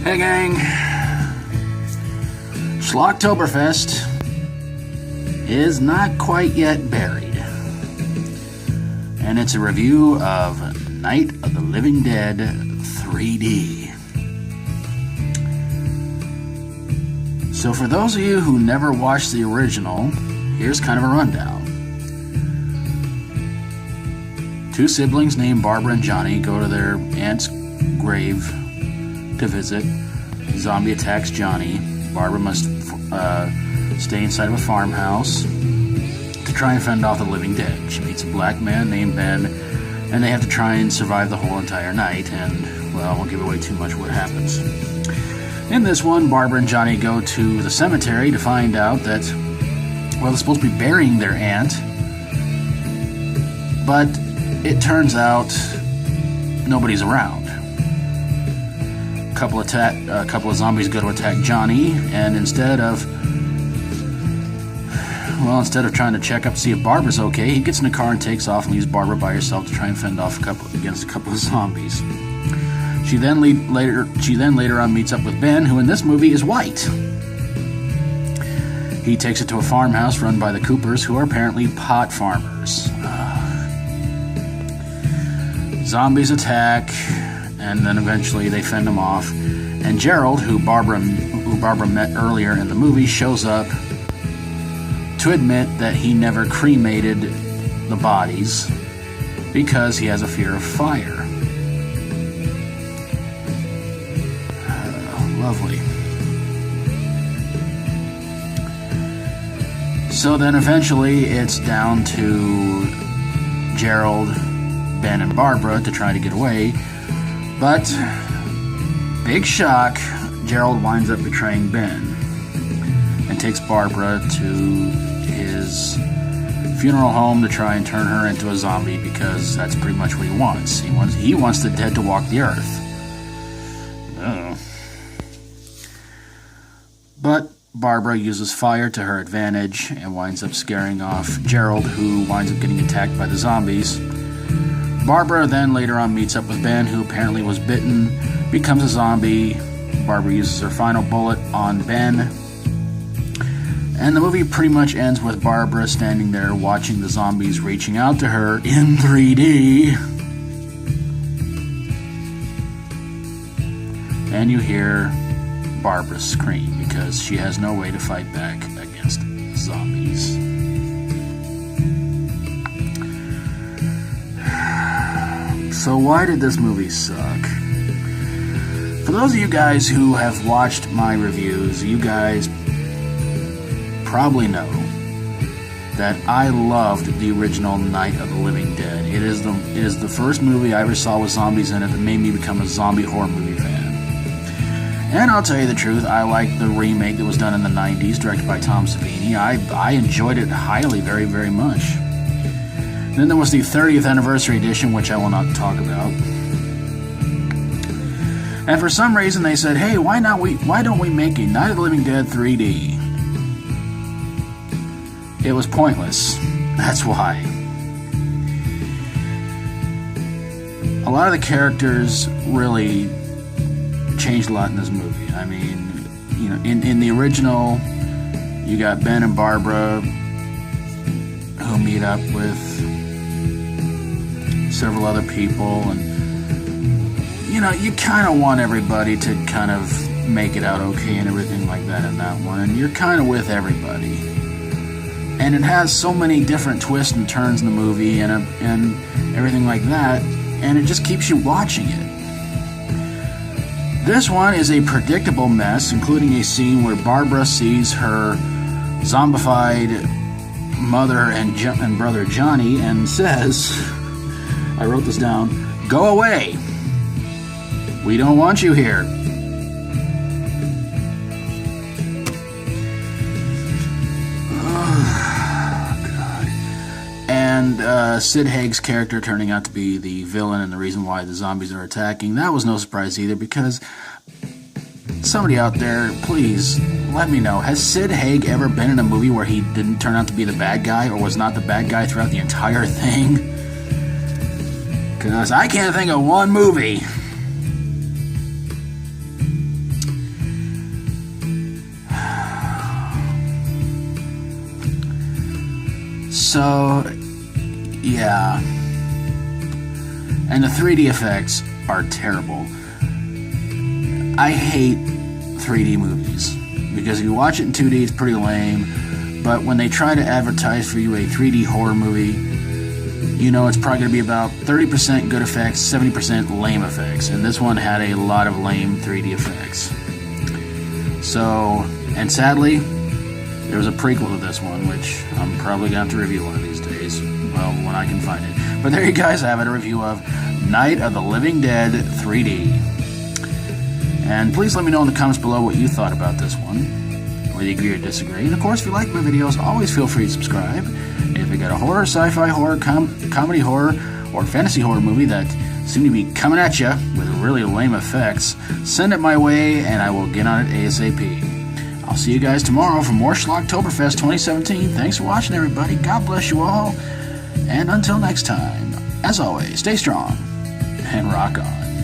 Hey gang, Schlocktoberfest is not quite yet buried, and it's a review of Night of the Living Dead 3D. So for those of you who never watched the original, here's kind of a rundown. Two siblings named Barbara and Johnny go to their aunt's grave to visit. Zombie attacks Johnny. Barbara must stay inside of a farmhouse to try and fend off the living dead. She meets a black man named Ben, and they have to try and survive the whole entire night, and, well, I won't give away too much what happens. In this one, Barbara and Johnny go to the cemetery to find out that, well, they're supposed to be burying their aunt, but it turns out nobody's around. A couple of zombies go to attack Johnny, and instead of trying to check up to see if Barbara's okay, he gets in a car and takes off and leaves Barbara by herself to try and fend off against a couple of zombies. She then later on meets up with Ben, who in this movie is white. He takes it to a farmhouse run by the Coopers, who are apparently pot farmers. Zombies attack, and then eventually they fend him off. And Gerald, who Barbara met earlier in the movie, shows up to admit that he never cremated the bodies because he has a fear of fire. Lovely. So then eventually it's down to Gerald, Ben, and Barbara to try to get away. But, big shock, Gerald winds up betraying Ben and takes Barbara to his funeral home to try and turn her into a zombie, because that's pretty much what he wants. He wants the dead to walk the earth. But Barbara uses fire to her advantage and winds up scaring off Gerald, who winds up getting attacked by the zombies. Barbara then later on meets up with Ben, who apparently was bitten, becomes a zombie. Barbara uses her final bullet on Ben. And the movie pretty much ends with Barbara standing there watching the zombies reaching out to her in 3D. And you hear Barbara scream because she has no way to fight back against zombies. So why did this movie suck? For those of you guys who have watched my reviews, you guys probably know that I loved the original Night of the Living Dead. It is the first movie I ever saw with zombies in it that made me become a zombie horror movie fan. And I'll tell you the truth, I liked the remake that was done in the 90s, directed by Tom Savini. I enjoyed it highly, very, very much. Then there was the 30th anniversary edition, which I will not talk about. And for some reason they said, hey, why don't we make a Night of the Living Dead 3D? It was pointless. That's why. A lot of the characters really changed a lot in this movie. I mean, you know, in the original, you got Ben and Barbara who meet up with several other people, and you know, you kind of want everybody to kind of make it out okay and everything like that in that one, and you're kind of with everybody. And it has so many different twists and turns in the movie and everything like that, and it just keeps you watching it. This one is a predictable mess, including a scene where Barbara sees her zombified mother and brother Johnny and says, I wrote this down, "Go away. We don't want you here." And Sid Haig's character turning out to be the villain and the reason why the zombies are attacking, that was no surprise either, because somebody out there, please let me know, has Sid Haig ever been in a movie where he didn't turn out to be the bad guy, or was not the bad guy throughout the entire thing? Because I can't think of one movie. So, yeah. And the 3D effects are terrible. I hate 3D movies because if you watch it in 2D, it's pretty lame. But when they try to advertise for you a 3D horror movie, you know it's probably going to be about 30% good effects, 70% lame effects. And this one had a lot of lame 3D effects. So, and sadly, there was a prequel to this one, which I'm probably going to have to review one of these days. Well, when I can find it. But there you guys have it, a review of Night of the Living Dead 3D. And please let me know in the comments below what you thought about this one, whether you agree or disagree. And of course, if you like my videos, always feel free to subscribe. If you got a horror, sci-fi horror, comedy horror, or fantasy horror movie that seem to be coming at you with really lame effects, send it my way and I will get on it ASAP. I'll see you guys tomorrow for more Schlocktoberfest 2017. Thanks for watching, everybody. God bless you all. And until next time, as always, stay strong and rock on.